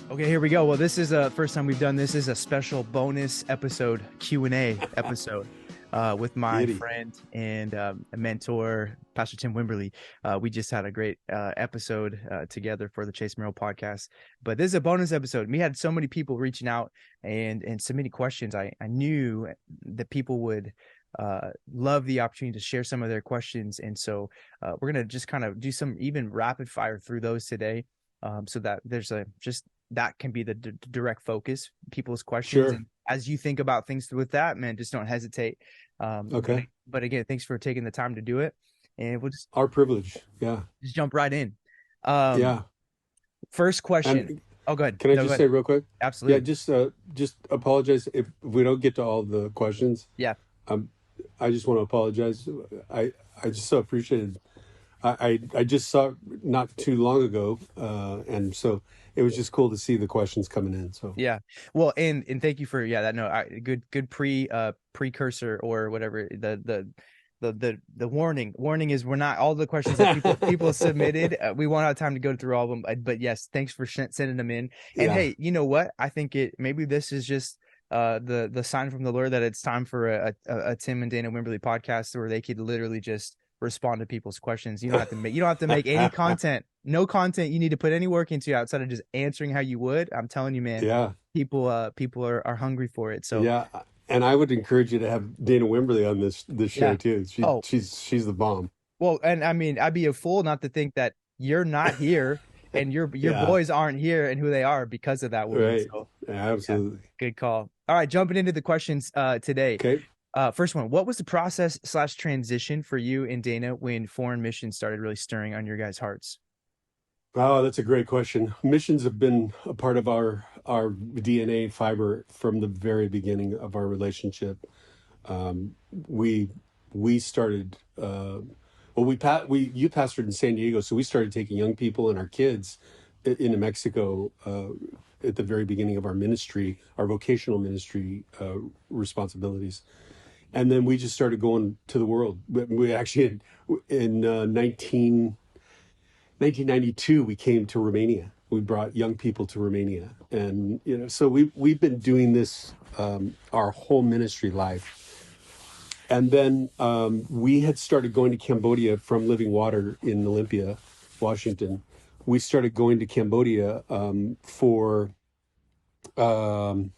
Okay, here we go. Well, this is the first time we've done this. This is a special bonus episode, Q&A episode, with my Giddy. friend and a mentor, Pastor Tim Wimberly. We just had a great episode together for the Chase Merrell podcast. But this is a bonus episode. We had so many people reaching out and submitting questions. I knew that people would love the opportunity to share some of their questions. And so we're going to just kind of do some even rapid fire through those today, so that there's that can be the direct focus, people's questions. Sure. And as you think about things with that, man, just don't hesitate. Okay. But again, thanks for taking the time to do it. And we'll Our privilege. Yeah. just jump right in. Um, Yeah. First question. And Oh, go ahead. can I No, go just ahead. say real quick? Yeah, Absolutely. just apologize if we don't get to all the questions. Yeah. Um, I just want to apologize. I I just so appreciated. I just saw it not too long ago, and so it was just cool to see the questions coming in. So Yeah. Well, and thank you for, yeah, that no, good precursor or whatever, the warning is we're not all the questions that people submitted. We won't have time to go through all of them, but yes, thanks for sending them in. And yeah, hey, you know what? I think maybe this is just the sign from the Lord that it's time for a Tim and Dana Wimberly podcast where they could literally just respond to people's questions. You don't have to make any content, no content you need to put any work into outside of just answering how you would. I'm telling you, man, yeah, people are hungry for it. So yeah. And I would encourage you to have Dana Wimberly on this show yeah. too. Oh, She's the bomb. well, and I mean, I'd be a fool not to think that you're not here and your Yeah. boys aren't here and who they are because of that woman. Right. So yeah, Absolutely. good call. All right, jumping into the questions today. Okay. First one, what was the process / transition for you and Dana when foreign missions started really stirring on your guys' hearts? Oh, that's a great question. Missions have been a part of our DNA fiber from the very beginning of our relationship. We we started well we you pastored in San Diego, so we started taking young people and our kids into Mexico at the very beginning of our ministry, our vocational ministry responsibilities. And then we just started going to the world. We actually in 1992 we came to Romania. We brought young people to Romania, and so we've been doing this our whole ministry life. And then we had started going to Cambodia from Living Water in Olympia, Washington. We started going to Cambodia for um,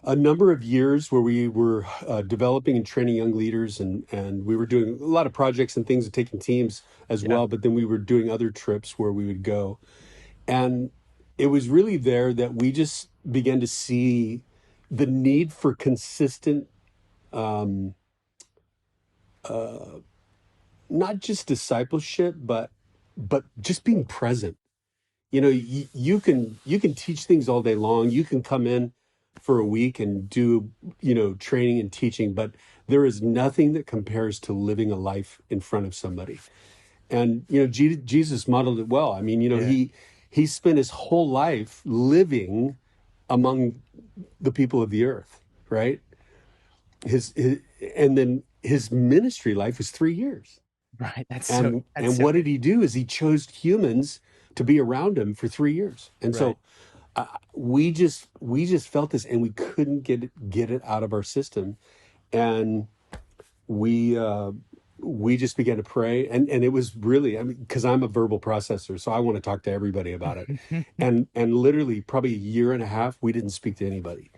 a number of years where we were developing and training young leaders, and we were doing a lot of projects and things and taking teams as Yeah. well. But then we were doing other trips where we would go. And it was really there that we just began to see the need for consistent, um, uh, not just discipleship, but just being present. You can teach things all day long. You can come in for a week and do training and teaching, but there is nothing that compares to living a life in front of somebody. And Jesus modeled it well. I mean, Yeah. he spent his whole life living among the people of the earth, right? His and then his ministry life was 3 years. Right. That's And so what did he do? Is he chose humans to be around him for 3 years. And right. so we just felt this, and we couldn't get it out of our system. And we we just began to pray, and it was really, I mean, because I'm a verbal processor, so I want to talk to everybody about it. And literally probably a year and a half we didn't speak to anybody.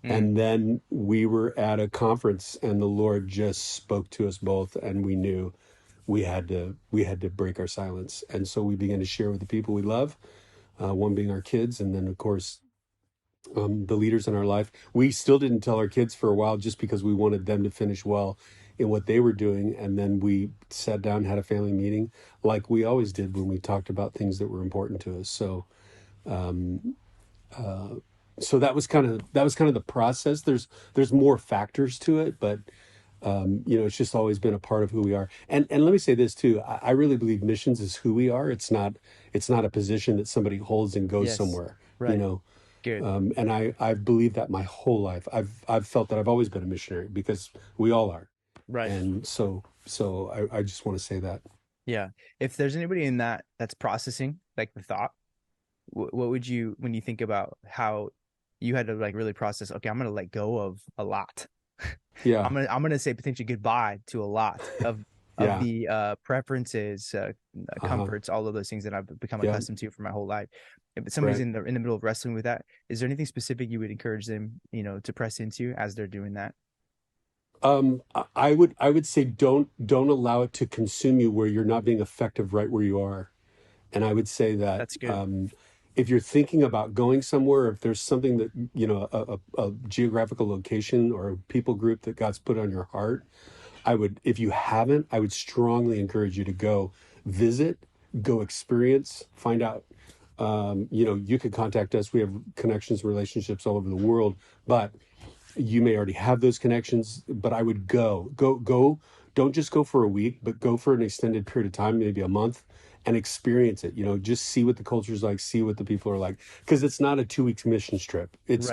Mm, And then we were at a conference, and the Lord just spoke to us both, and we knew we had to break our silence. And so we began to share with the people we love, one being our kids, and then of course the leaders in our life. We still didn't tell our kids for a while, just because we wanted them to finish well in what they were doing. And then we sat down, had a family meeting, like we always did when we talked about things that were important to us. Um, uh, so that was kind of the process. There's more factors to it, but it's just always been a part of who we are. And let me say this too. I really believe missions is who we are. It's not a position that somebody holds and goes yes. somewhere. You Right. know, Good. and I believe that my whole life. I've felt that I've always been a missionary, because we all are. Right. And so I just want to say that. Yeah. If there's anybody in that's processing like the thought, what would you, when you think about how you had to like really process, okay, I'm gonna let go of a lot. Yeah. I'm gonna say potentially goodbye to a lot of Yeah. the preferences, Uh-huh. comforts, all of those things that I've become Yeah. accustomed to for my whole life. If somebody's Right. in the middle of wrestling with that, is there anything specific you would encourage them, to press into as they're doing that? I would say don't allow it to consume you where you're not being effective right where you are. And I would say that That's good. if you're thinking about going somewhere, if there's something that, a geographical location or a people group that God's put on your heart, if you haven't, I would strongly encourage you to go visit, go experience, find out. You could contact us. We have connections, relationships all over the world, but you may already have those connections. But I would go. Don't just go for a week, but go for an extended period of time, maybe a month, and experience it. Just see what the culture is like, see what the people are like, because it's not a 2 weeks mission trip. Right. It's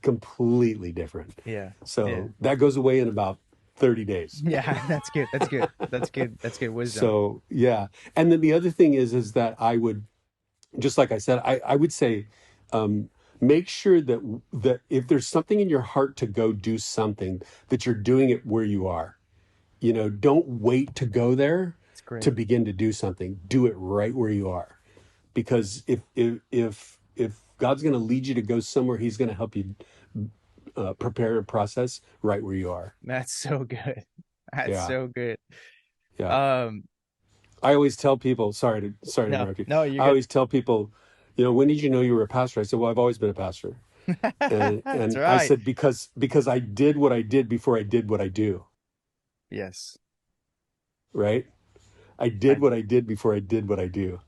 completely different. Yeah. Yeah. So that goes away in about 30 days. Yeah. That's good. That's good. That's good. That's good wisdom. So yeah. And then the other thing is that I would, just like I said, I would say, make sure that if there's something in your heart to go do something, that you're doing it where you are. Don't wait to go there It's to great. begin to do something. Do it right where you are. Because if God's going to lead you to go somewhere, He's going to help you prepare a process right where you are. That's so good. That's Yeah, so good. yeah. Um, I always tell people, sorry to no, interrupt you. no, you're I good. always tell people, when did you know you were a pastor? I said, well, I've always been a pastor. And That's I right. said, because I did what I did before I did what I do, Yes. right? I did I what I did before I did what I do.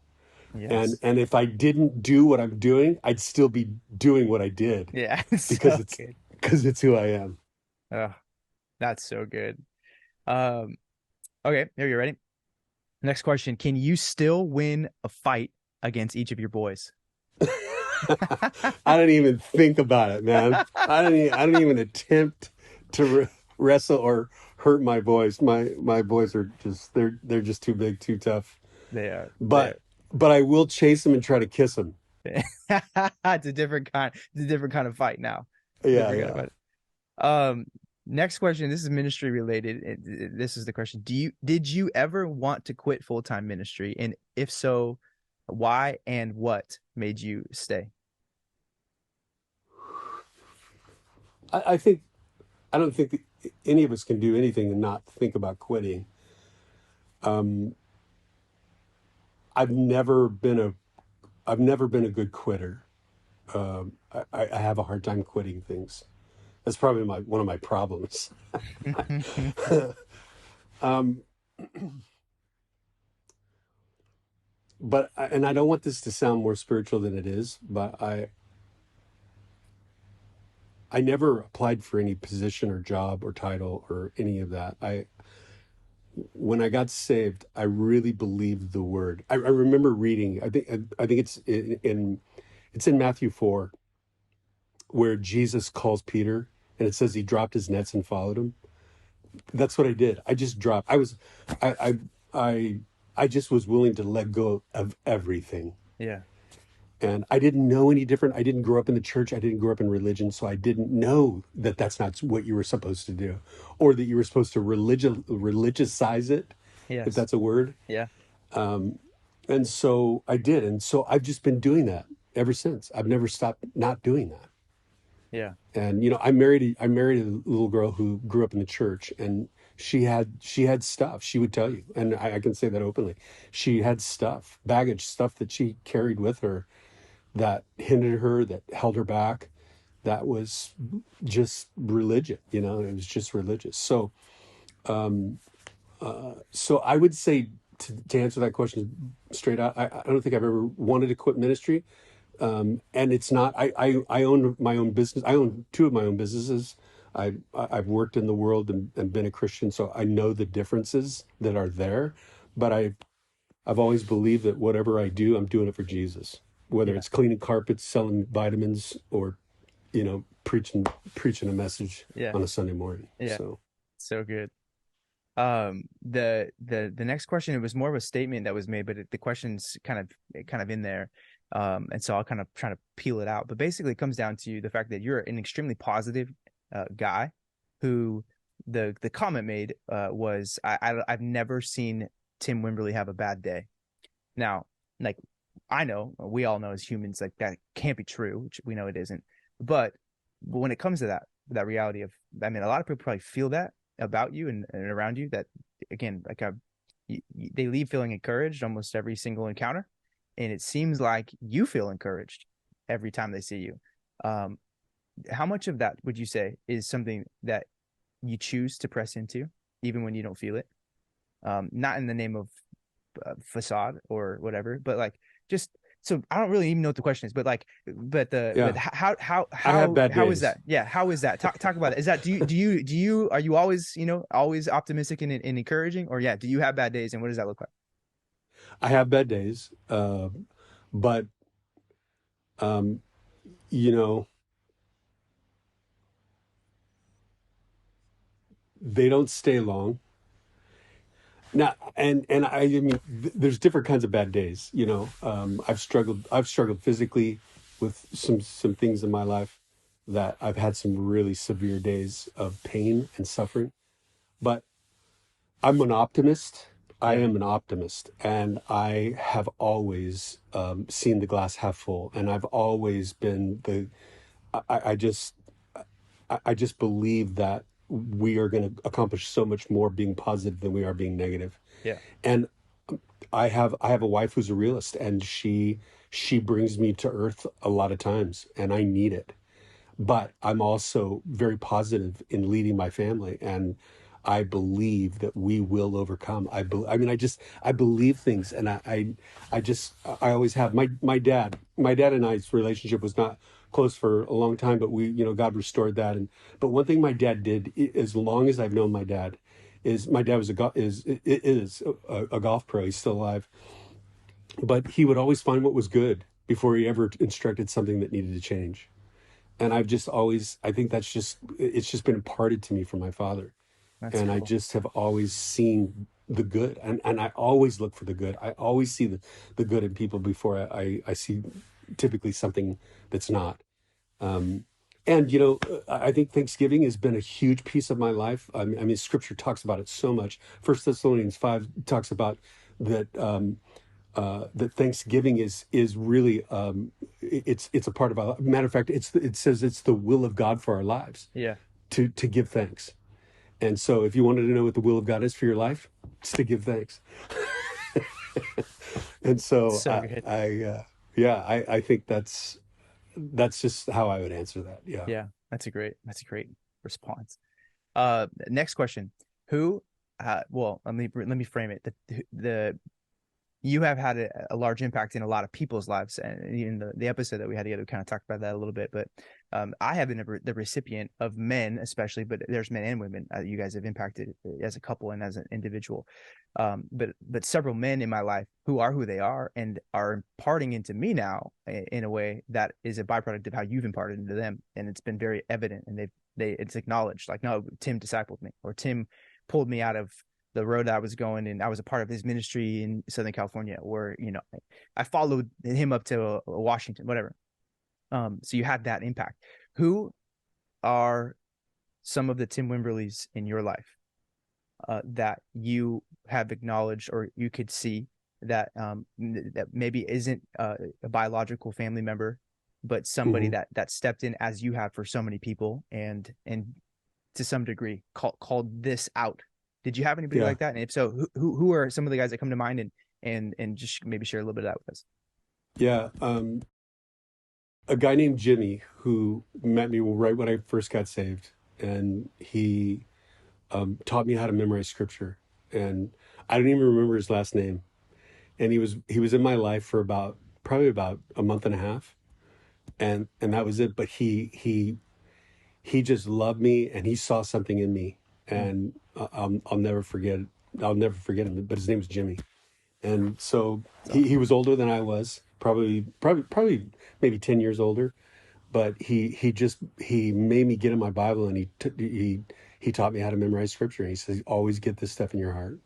And yes. and if I didn't do what I'm doing, I'd still be doing what I did Yeah, because so good. it's who I am. Oh, that's so good. Um, okay, here you ready? Next question. Can you still win a fight against each of your boys? I don't even think about it, man. I don't even attempt to wrestle or hurt my boys. My boys are just they're just too big, too tough. They are. But but I will chase them and try to kiss them. It's a different kind. It's a different kind of fight now. Yeah, Different kind of yeah. fight. Next question. This is ministry related. This is the question. Did you ever want to quit full-time ministry? And if so, why and what made you stay? I think I don't think that any of us can do anything and not think about quitting. Um, I've never been a I've never been a good quitter. I have a hard time quitting things. That's probably one of my problems. um, and I don't want this to sound more spiritual than it is, but I never applied for any position or job or title or any of that. When I got saved, I really believed the word. I remember reading. I think it's in Matthew 4 where Jesus calls Peter, and it says he dropped his nets and followed him. That's what I did. I just dropped. I I I I just was willing to let go of everything. Yeah. And I didn't know any different. I didn't grow up in the church. I didn't grow up in religion, so I didn't know that that's not what you were supposed to do, or that you were supposed to religiousize it, if Yes. that's a word. Yeah. And so I did, and so I've just been doing that ever since. I've never stopped not doing that. Yeah. And I married a little girl who grew up in the church, and she had stuff. She would tell you, and I can say that openly. She had stuff, baggage, stuff that she carried with her that hindered her, that held her back. That was just religion, it was just religious. So I would say, to answer that question straight out, I don't think I've ever wanted to quit ministry. And it's not, I own my own business. I own two of my own businesses. I've worked in the world and been a Christian, so I know the differences that are there. But I've always believed that whatever I do, I'm doing it for Jesus. Whether Yeah. it's cleaning carpets, selling vitamins, or preaching a message Yeah. on a Sunday morning. Yeah. So So good. The next question, it was more of a statement that was made, but the question's kind of in there. And so I'll kind of try to peel it out. But basically, it comes down to the fact that you're an extremely positive guy who the comment made was I've never seen Tim Wimberly have a bad day. Now, like I know, we all know as humans, like that can't be true, which we know it isn't. But when it comes to that reality of, I mean, a lot of people probably feel that about you and around you. That again, like they leave feeling encouraged almost every single encounter, and it seems like you feel encouraged every time they see you. Um, how much of that would you say is something that you choose to press into, even when you don't feel it? Not in the name of facade or whatever, but like just so I don't really even know what the question is, but like, but Yeah, how I have bad how is days. that? Yeah, how is that? Talk about it. Is that do you are you always always optimistic and encouraging, or yeah, do you have bad days and what does that look like? I have bad days, but um, you know, they don't stay long. Now, and I mean, there's different kinds of bad days. I've struggled physically with some things in my life that I've had some really severe days of pain and suffering. But I'm an optimist. I Yeah, am an optimist, and I have always seen the glass half full, and I've always been the. I just I just believe that we are going to accomplish so much more being positive than we are being negative. yeah, And I have a wife who's a realist, and she brings me to earth a lot of times, and I need it. But I'm also very positive in leading my family, and I believe that we will overcome. I mean, I believe things, and I just I always have. My dad and I's relationship was not close for a long time, but God restored that. And but one thing my dad did, as long as I've known my dad, is my dad was a golf pro. He's still alive, but he would always find what was good before he ever instructed something that needed to change. And I've just always, I think it's just been imparted to me from my father. that's And I cool. just have always seen the good. And I always look for the good. I always see the good in people before I see typically something that's not. Um, and, I think Thanksgiving has been a huge piece of my life. I mean, scripture talks about it so much. First Thessalonians 5 talks about that Thanksgiving is really it's a part of our matter of fact it says it's the will of God for our lives Yeah, to give thanks. And so if you wanted to know what the will of God is for your life, it's to give thanks. And so so good. yeah, I think that's just how I would answer that. Yeah. Yeah, that's a great response. Next question. Who well, let me frame it. The you have had a large impact in a lot of people's lives, and in the episode that we had together, we kind of talked about that a little bit. But I have been the recipient of men, especially, but there's men and women. You guys have impacted as a couple and as an individual. But several men in my life who are who they are and are imparting into me now in a way that is a byproduct of how you've imparted into them, and it's been very evident, and it's acknowledged. Like, no, Tim discipled me, or Tim pulled me out of the road I was going, and I was a part of his ministry in Southern California, where I followed him up to Washington, whatever. So you had that impact. Who are some of the Tim Wimberleys in your life that you have acknowledged or you could see that that maybe isn't a biological family member, but somebody Hmm. that stepped in as you have for so many people, and to some degree called this out. Did you have anybody Yeah. like that? And if so, who are some of the guys that come to mind, and just maybe share a little bit of that with us? Yeah. A guy named Jimmy who met me right when I first got saved, and he taught me how to memorize scripture. And I don't even remember his last name. And he was in my life for probably about a month and a half, and that was it. But he just loved me, and he saw something in me, Mm, and I'll never forget. I'll never forget him. But his name was Jimmy, and so that's he awesome. was older than I was, probably maybe 10 years older. But he made me get in my Bible, and he he taught me how to memorize scripture. And he says, always get this stuff in your heart.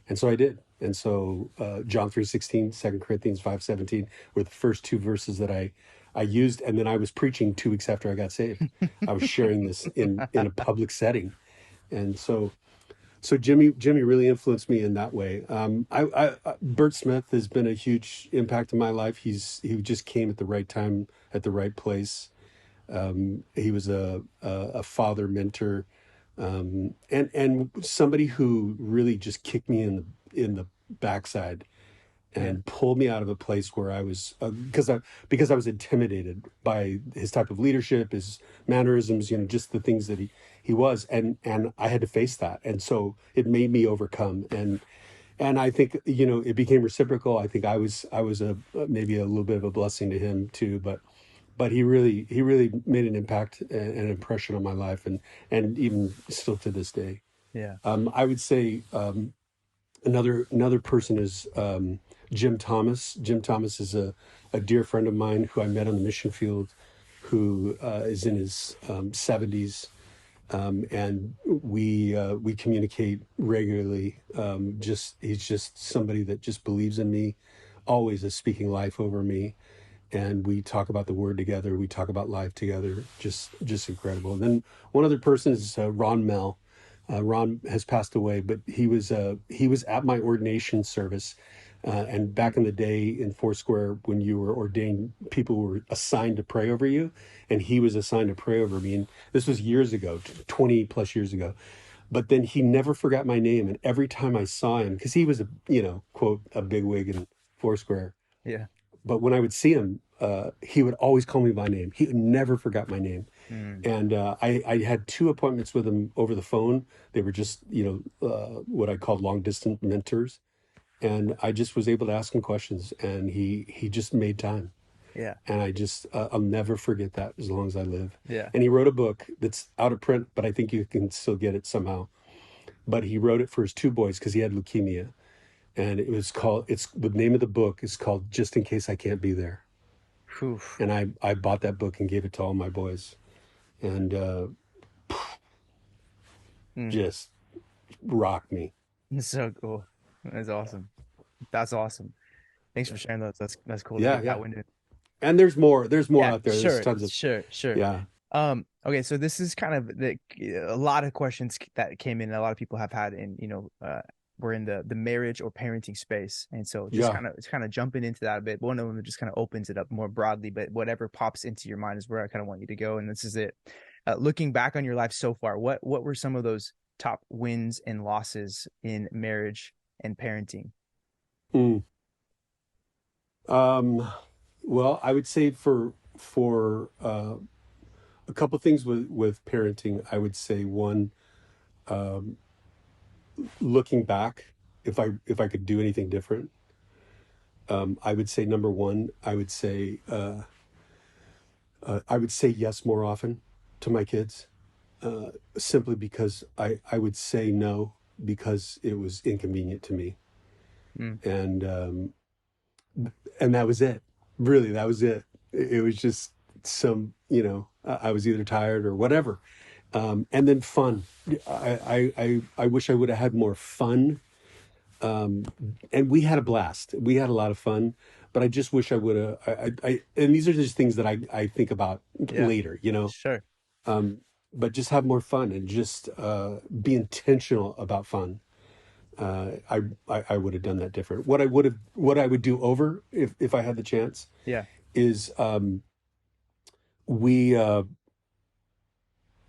And so I did. And so John 3:16, 2 Corinthians 5:17 were the first two verses that I used. And then I was preaching 2 weeks after I got saved. I was sharing this in a public setting. And so Jimmy really influenced me in that way. Bert Smith has been a huge impact in my life. He just came at the right time, at the right place. He was a father mentor, and somebody who really just kicked me in the backside Yeah. and pulled me out of a place where I was because I was intimidated by his type of leadership, his mannerisms, just the things that he was, and I had to face that, and so it made me overcome, and I think it became reciprocal. I think I was a maybe a little bit of a blessing to him too, but he really made an impact and an impression on my life, and even still to this day. Yeah. I would say another person is Jim Thomas. Jim Thomas is a dear friend of mine who I met on the mission field, who is in his 70s, and we communicate regularly. Just he's just somebody that just believes in me, always is speaking life over me, and we talk about the word together. We talk about life together. Just incredible. And then one other person is Ron Mell. Ron has passed away, but he was at my ordination service. And back in the day in Foursquare, when you were ordained, people were assigned to pray over you, and he was assigned to pray over me. And this was years ago, 20 plus years ago. But then he never forgot my name, and every time I saw him, because he was quote, a bigwig in Foursquare. Yeah. But when I would see him, he would always call me by name. He never forgot my name. Mm. And I had two appointments with him over the phone. They were just, what I called long distance mentors. And I just was able to ask him questions, and he just made time. Yeah. And I'll never forget that as long as I live. Yeah. And he wrote a book that's out of print, but I think you can still get it somehow. But he wrote it for his two boys because he had leukemia. And it's the name of the book is called Just in Case I Can't Be There. Whew. And I bought that book and gave it to all my boys. And Mm. just rocked me. It's so cool. That's awesome. That's awesome. Thanks for sharing those. That's cool to Yeah, get yeah. that window. And there's more Yeah, out there. There's sure, tons of, sure. yeah. Okay, so this is kind of a lot of questions that came in, and a lot of people have had in, we're in the marriage or parenting space. And so Yeah. it's kind of jumping into that a bit. One of them just kind of opens it up more broadly, but whatever pops into your mind is where I kind of want you to go. And this is it. Looking back on your life so far, what were some of those top wins and losses in marriage and parenting? Mm. Well, I would say for a couple things with parenting, I would say one, looking back, if I could do anything different, I would say number one, I would say yes more often to my kids, simply because I would say no because it was inconvenient to me, Mm, and that was it. Really, that was it. It was just I was either tired or whatever. And then fun. I wish I would have had more fun. And we had a blast. We had a lot of fun, but I just wish I would have. And these are just things that I think about yeah, later. sure. But just have more fun and just be intentional about fun. I would have done that different. What I would do over if I had the chance Yeah, is we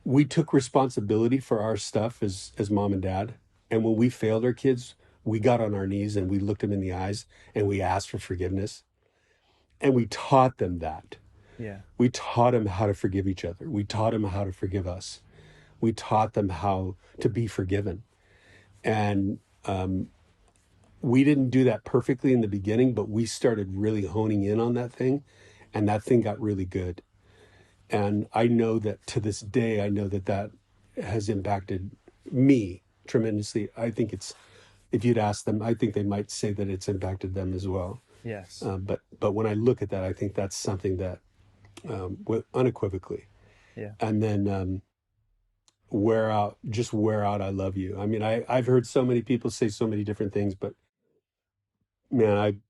we took responsibility for our stuff as mom and dad, and when we failed our kids, we got on our knees and we looked them in the eyes and we asked for forgiveness, and we taught them that. yeah, We taught them how to forgive each other. We taught them how to forgive us. We taught them how to be forgiven. And we didn't do that perfectly in the beginning, but we started really honing in on that thing, and that thing got really good. And I know that to this day, I know that has impacted me tremendously. I think if you'd ask them, I think they might say that it's impacted them as well. yes, But when I look at that, I think that's something that unequivocally. yeah, And then wear out, I love you. I mean, I've heard so many people say so many different things, but man,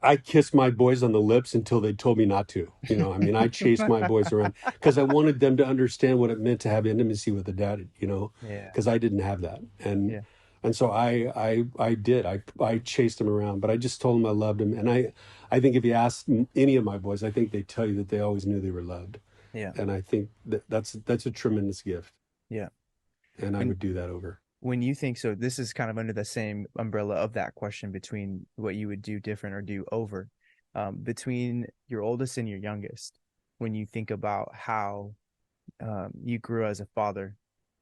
I kissed my boys on the lips until they told me not to. I mean, I chased my boys around because I wanted them to understand what it meant to have intimacy with a dad, Yeah. because I didn't have that. And Yeah. and so I did. I chased them around, but I just told them I loved them. And I think if you ask any of my boys, I think they tell you that they always knew they were loved. Yeah. And I think that's a tremendous gift. Yeah. And I When would do that over. when you think so, this is kind of under the same umbrella of that question between what you would do different or do over, between your oldest and your youngest. When you think about how you grew as a father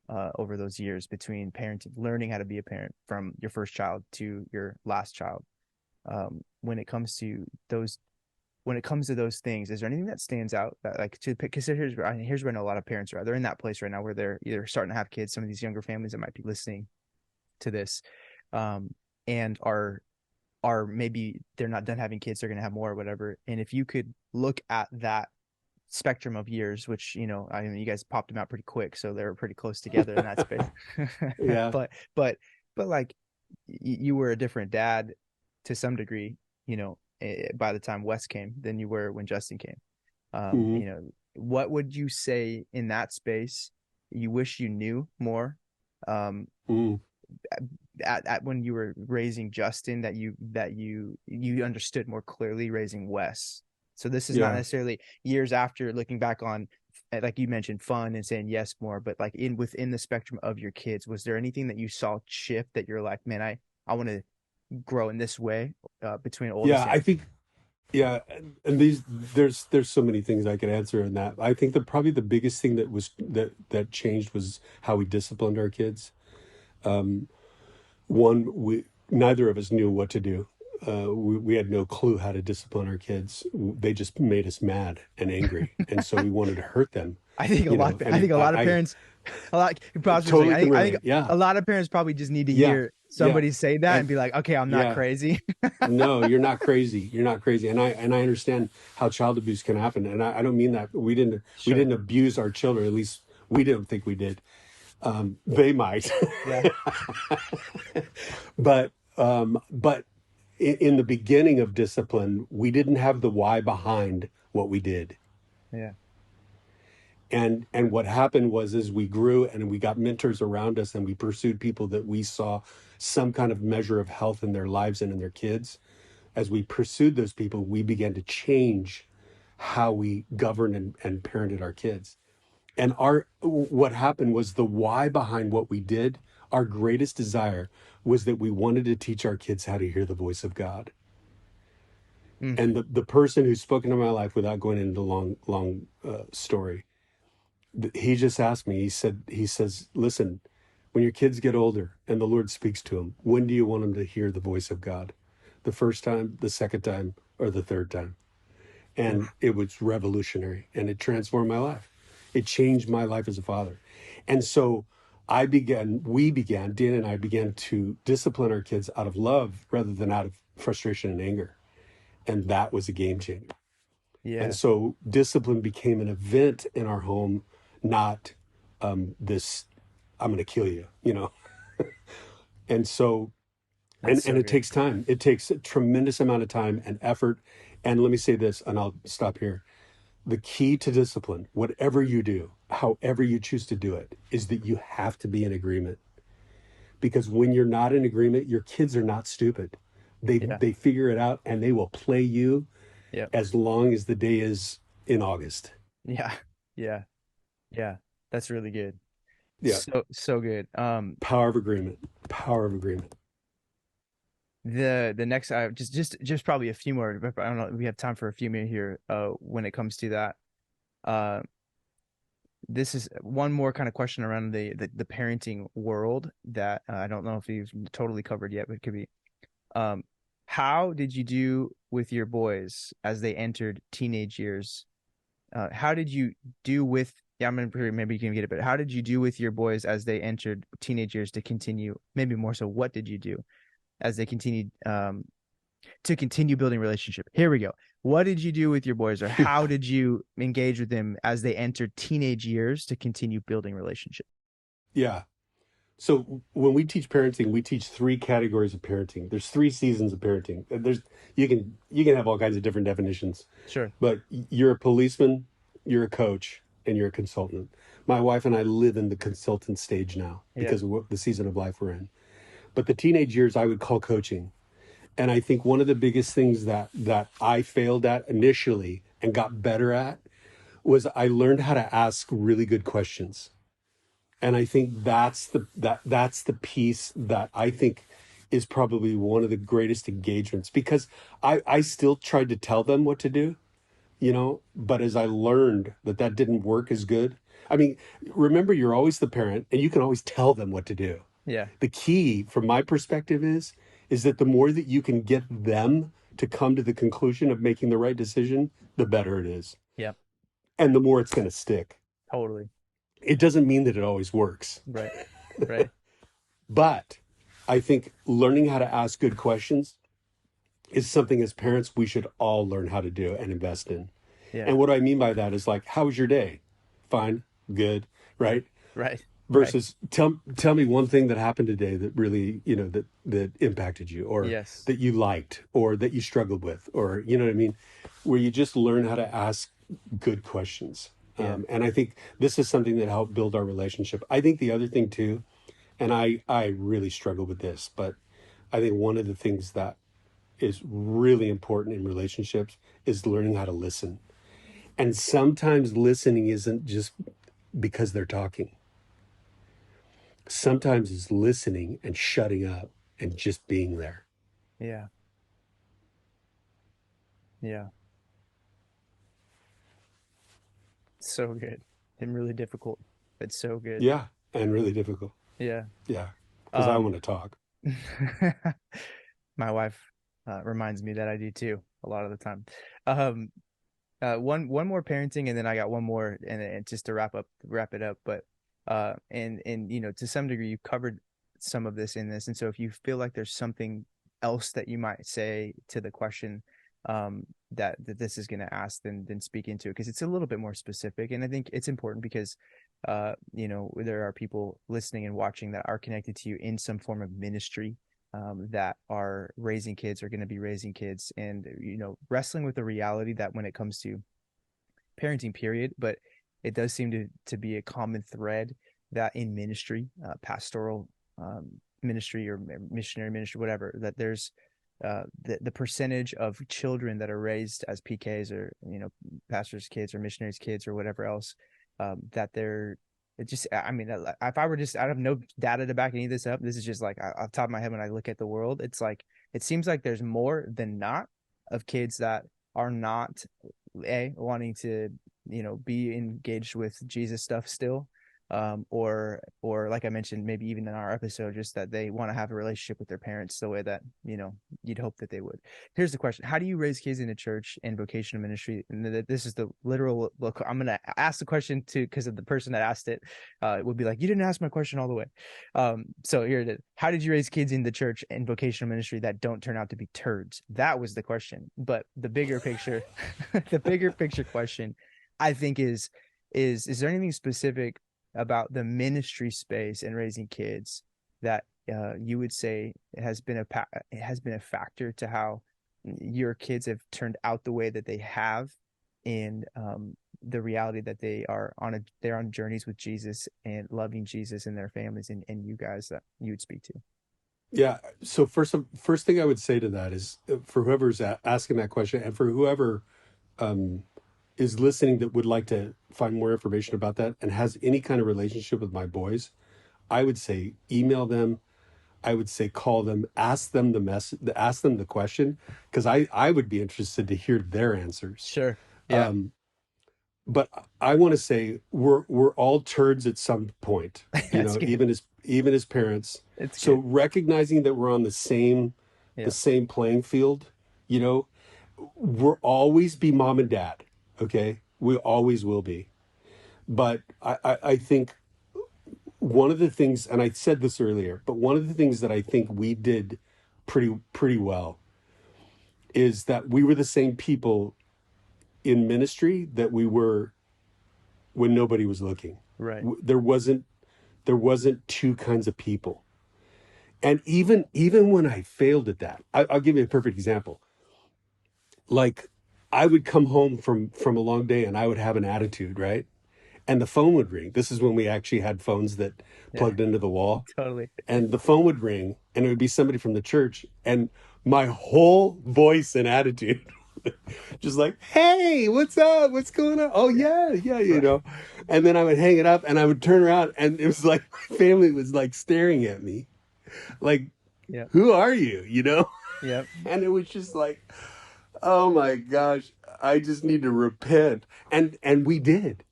over those years between parenting, learning how to be a parent from your first child to your last child, when it comes to those things, is there anything that stands out that like to pick? Because here's where I know a lot of parents are. They're in that place right now where they're either starting to have kids. Some of these younger families that might be listening to this, um, and are maybe they're not done having kids. They're going to have more or whatever. And if you could look at that spectrum of years, which I mean, you guys popped them out pretty quick, so they were pretty close together in that space. Yeah. but but but like you were a different dad to some degree, by the time Wes came than you were when Justin came. Hmm. What would you say in that space you wish you knew more, um, Hmm. at when you were raising Justin, that you understood more clearly raising Wes? So this is not Yeah. necessarily years after looking back on, like you mentioned, fun and saying yes more, but like within the spectrum of your kids, was there anything that you saw shift that you're like, man, I want to grow in this way, between oldest Yeah. and I youngest? think. Yeah, and there's so many things I could answer in that. I think that probably the biggest thing that changed was how we disciplined our kids. Um, One, we neither of us knew what to do. We had no clue how to discipline our kids. They just made us mad and angry, and so we wanted to hurt them, I think a you lot. know. I think And a lot of I parents, a lot. You probably saying, totally I can think. I think relate. Yeah, a lot of parents probably just need to yeah, hear yeah, somebody say that and and be like, okay, I'm not yeah. crazy. No, you're not crazy. You're not crazy. And I understand how child abuse can happen. And I don't mean that we Sure. didn't abuse our children. At least we didn't think we did. They might, Yeah. but in the beginning of discipline, we didn't have the why behind what we did. Yeah. And what happened was as we grew and we got mentors around us and we pursued people that we saw some kind of measure of health in their lives and in their kids, as we pursued those people, we began to change how we governed and parented our kids. And our what happened was the why behind what we did, our greatest desire was that we wanted to teach our kids how to hear the voice of God. Mm. And the person who's spoken to my life, without going into the long story, he just asked me, he says, listen, when your kids get older and the Lord speaks to them, when do you want them to hear the voice of God? The first time, the second time, or the third time? And Oof. it was revolutionary and it transformed my life. It changed my life as a father. And so Dan and I began to discipline our kids out of love rather than out of frustration and anger. And that was a game changer. And Yeah. so discipline became an event in our home, not this, I'm going to kill you, you know? And so, That's and so it good. takes time. It takes a tremendous amount of time and effort. And let me say this, and I'll stop here. The key to discipline, whatever you do, however you choose to do it, is that you have to be in agreement. Because when you're not in agreement, your kids are not stupid. Yeah. They figure it out and they will play you Yeah. as long as the day is in August. Yeah. Yeah. Yeah. That's really good. Yeah. So good. Power of agreement. Power of agreement. The next, just probably a few more, but I don't know. We have time for a few minutes here. When it comes to that, uh, this is one more kind of question around the parenting world that I don't know if you've totally covered yet, but it could be. Um, how did you do with your boys as they entered teenage years? How did you do with, yeah, I'm gonna maybe you can get it, but how did you do with your boys as they entered teenage years to continue? Maybe more so, what did you do as they continued? to continue building relationship. Here we go. What did you do with your boys, or how did you engage with them as they entered teenage years to continue building relationship? Yeah. So when we teach parenting, we teach three categories of parenting. There's three seasons of parenting. There's you can have all kinds of different definitions, Sure. but you're a policeman, you're a coach, and you're a consultant. My wife and I live in the consultant stage now Yeah. because of the season of life we're in. But the teenage years I would call coaching. And I think one of the biggest things that I failed at initially and got better at was I learned how to ask really good questions. And I think that's the piece that I think is probably one of the greatest engagements, because I still tried to tell them what to do, but as I learned that didn't work as good. I mean, remember, you're always the parent and you can always tell them what to do. Yeah. The key from my perspective is that the more that you can get them to come to the conclusion of making the right decision, the better it is, Yeah. and the more it's going to stick. Totally. It doesn't mean that it always works, Right. Right. but I think learning how to ask good questions is something as parents we should all learn how to do and invest in. Yeah. And what I mean by that is, like, how was your day? Fine, good, right? Right. Right. Versus tell me one thing that happened today that really, that impacted you, or Yes. that you liked, or that you struggled with, or you know what I mean, where you just learn how to ask good questions. Yeah. And I think this is something that helped build our relationship. I think the other thing too, and I really struggle with this, but I think one of the things that is really important in relationships is learning how to listen. And sometimes listening isn't just because they're talking. Sometimes it's listening and shutting up and just being there. Yeah. Yeah. So good. And really difficult. It's so good. Yeah, and really difficult. Yeah. Yeah, because I Um, want to talk. my wife reminds me that I do too a lot of the time. Um, one more parenting, and then I got one more, and just to wrap it up. But and to some degree, you covered some of this in this, and so if you feel like there's something else that you might say to the question that this is going to ask, then speak into it, because it's a little bit more specific, and I think it's important because there are people listening and watching that are connected to you in some form of ministry, that are raising kids, are going to be raising kids, and wrestling with the reality that when it comes to parenting, period, but it does seem to be a common thread that in ministry, pastoral ministry or missionary ministry, whatever, that there's the percentage of children that are raised as PKs, or pastors' kids or missionaries' kids or whatever else, that they're it just, I mean, if I were just, I have no data to back any of this up. This is just like off the top of my head when I look at the world. It's like, it seems like there's more than not of kids that are not wanting to, be engaged with Jesus stuff still. Or like I mentioned, maybe even in our episode, just that they want to have a relationship with their parents the way that, you'd hope that they would. Here's the question: how do you raise kids in a church and vocational ministry? And this is the literal look. I'm going to ask the question too, because of the person that asked it. It would be like, you didn't ask my question all the way. So here it is: how did you raise kids in the church and vocational ministry that don't turn out to be turds? That was the question. But the bigger picture, the bigger picture question, I think is there anything specific about the ministry space and raising kids that you would say it has been a factor to how your kids have turned out the way that they have, in the reality that they're on journeys with Jesus and loving Jesus and their families, and you guys that you would speak to? Yeah. So first thing I would say to that is, for whoever's asking that question, and for whoever um, is listening that would like to find more information about that and has any kind of relationship with my boys, I would say email them. I would say call them, ask them the question, because I would be interested to hear their answers. Sure. Yeah. Um, but I want to say we're all turds at some point, That's good. even as parents. It's So good. recognizing that we're on the Yeah. same playing field, we'll always be mom and dad. Okay, we always will be. But I think one of the things, and I said this earlier, but one of the things that I think we did pretty well is that we were the same people in ministry that we were when nobody was looking. Right. There wasn't two kinds of people. And even when I failed at that, I'll give you a perfect example. Like, I would come home from a long day and I would have an attitude, right? And the phone would ring. This is when we actually had phones that Yeah. plugged into the wall. Totally. And the phone would ring and it would be somebody from the church, and my whole voice and attitude just like, hey, what's up, what's going on? Oh Yeah. yeah, yeah, Right. and then I would hang it up and I would turn around and it was like my family was like staring at me like, Yep. who are you? Yep. And it was just like, oh my gosh, I just need to repent. And we did.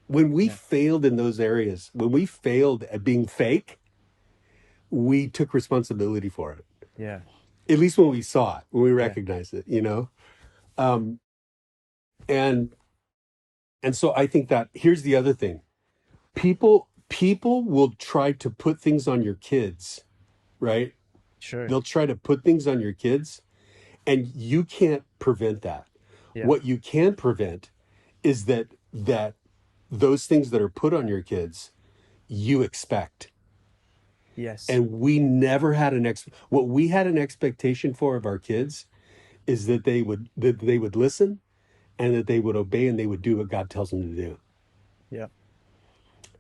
When we Yeah. failed in those areas, when we failed at being fake, we took responsibility for it. Yeah. At least when we saw it, when we Yeah. recognized it. Um, and and so I think that here's the other thing. People will try to put things on your kids, right? Sure. They'll try to put things on your kids, and you can't prevent that. Yeah. What you can prevent is that those things that are put on your kids, you expect. Yes. And we never had what we had an expectation for of our kids is that they would listen and that they would obey and they would do what God tells them to do. Yeah.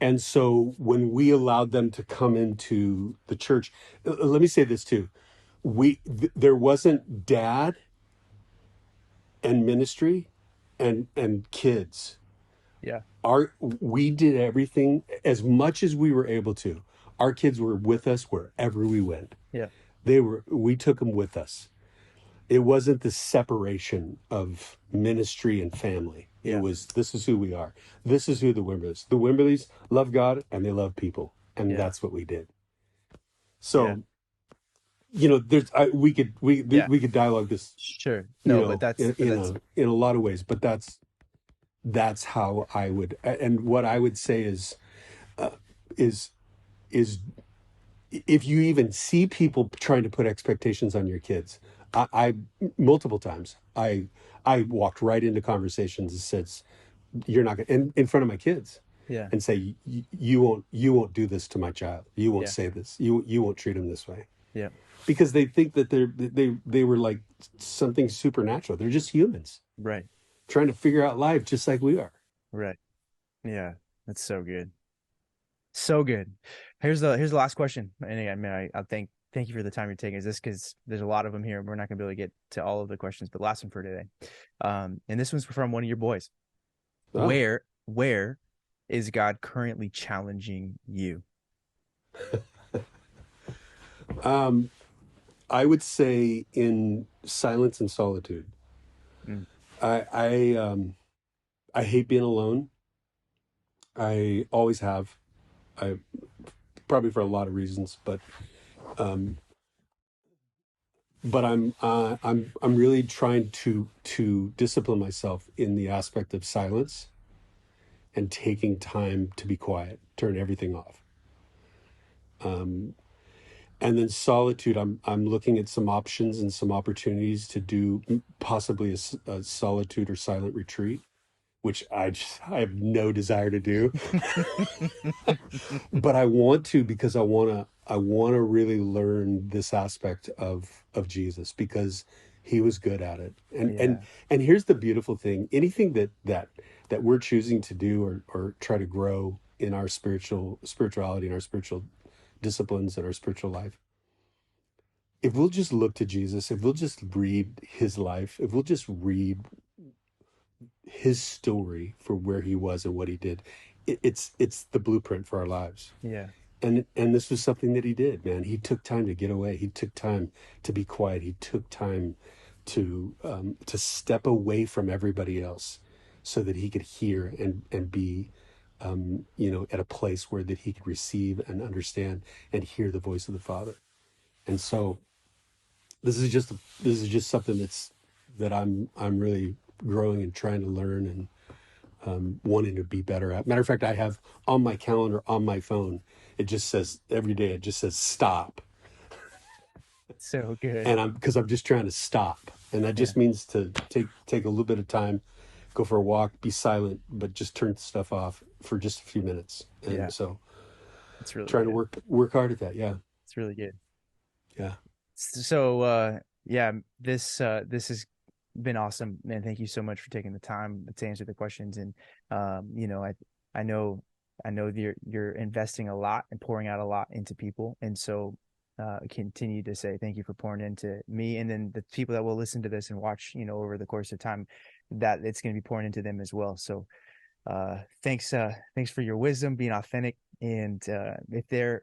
And so when we allowed them to come into the church, let me say this too. There wasn't dad and ministry and kids. Yeah. We did everything as much as we were able to. Our kids were with us wherever we went. Yeah. We took them with us. It wasn't the separation of ministry and family. It Yeah. was, this is who we are. This is who the Wimberleys. The Wimberleys love God and they love people, and Yeah. that's what we did. Yeah. So, there's we could we Yeah. we could dialogue this, Sure. No, but that's that's in a lot of ways, but that's how I would, and what I would say uh, is is if you even see people trying to put expectations on your kids, I multiple times I walked right into conversations and said, you're not gonna in front of my kids, yeah. and say, you won't do this to my child, you won't Yeah. say this, you won't treat him this way, Yeah. because they think that they were like something supernatural. They're just humans Right. trying to figure out life just like we are. Right. Yeah. That's so good. So good. Here's the last question. And I mean, I thank you for the time you're taking. Is this because there's a lot of them here. We're not gonna be able to get to all of the questions, but last one for today. And this one's from one of your boys. Oh, Where is God currently challenging you? um, I would say in silence and solitude. Mm, I hate being alone. I always have. I Probably for a lot of reasons, um, but I'm really trying to discipline myself in the aspect of silence and taking time to be quiet, turn everything off. Um, and then solitude. I'm looking at some options and some opportunities to do possibly a solitude or silent retreat, which I have no desire to do, but I want to, because I want to really learn this aspect of Jesus, because he was good at it. And and Yeah. and here's the beautiful thing. Anything that we're choosing to do, or try to grow in our spirituality and our spiritual disciplines and our spiritual life, if we'll just look to Jesus, if we'll just read his life, if we'll just read his story for where he was and what he did, it's the blueprint for our lives. Yeah. And this was something that he did, man. He took time to get away. He took time to be quiet. He took time to step away from everybody else, so that he could hear and be, at a place where that he could receive and understand and hear the voice of the Father. And so this is just something that I'm really growing and trying to learn, and wanting to be better at. Matter of fact, I have on my calendar on my phone, it just says every day, it just says stop. So good. And I'm because I'm just trying to stop. And that Yeah. just means to take a little bit of time, go for a walk, be silent, but just turn stuff off for just a few minutes. Yeah. And so It's really trying to good. work hard at that. Yeah. It's really good. Yeah. So yeah, this has been awesome, man. Thank you so much for taking the time to answer the questions. And you know, I know you're investing a lot and pouring out a lot into people. And so continue to say thank you for pouring into me, and then the people that will listen to this and watch, you know, over the course of time, that it's going to be pouring into them as well. So thanks for your wisdom, being authentic. And if they're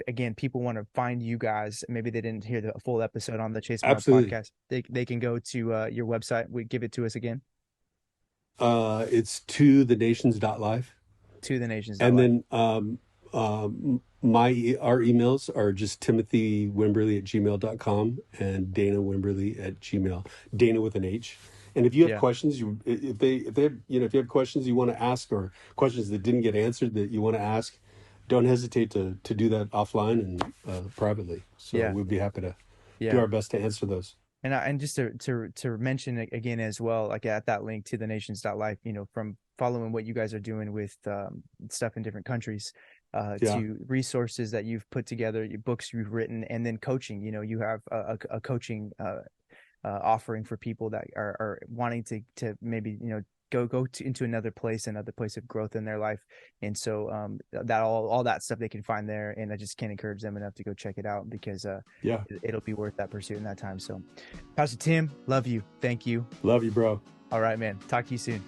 again, people want to find you guys, maybe they didn't hear the full episode on the Chase Merrell Absolutely. podcast, they can go to your website. We give it to us again. It's to the nations.life. To the nations And life. then our emails are just timothywimberly@gmail.com and danawimberly@gmail. Dana with an H. And if you have Yeah, questions, if you have questions you want to ask, or questions that didn't get answered that you want to ask, don't hesitate to do that offline and privately. So yeah, we'd be happy to do yeah. our best to answer those. And just to mention again as well, like at that link to the nations.life, you know, from following what you guys are doing with stuff in different countries, Yeah. to resources that you've put together, your books you've written, and then coaching. You know, you have a coaching offering for people that are wanting to maybe, you know, into another place, another place of growth in their life. And so that all that stuff they can find there, and I just can't encourage them enough to go check it out, because Yeah. it'll be worth that pursuit in that time. So Pastor Tim, love you, thank you. Love you, bro. All right, man, talk to you soon.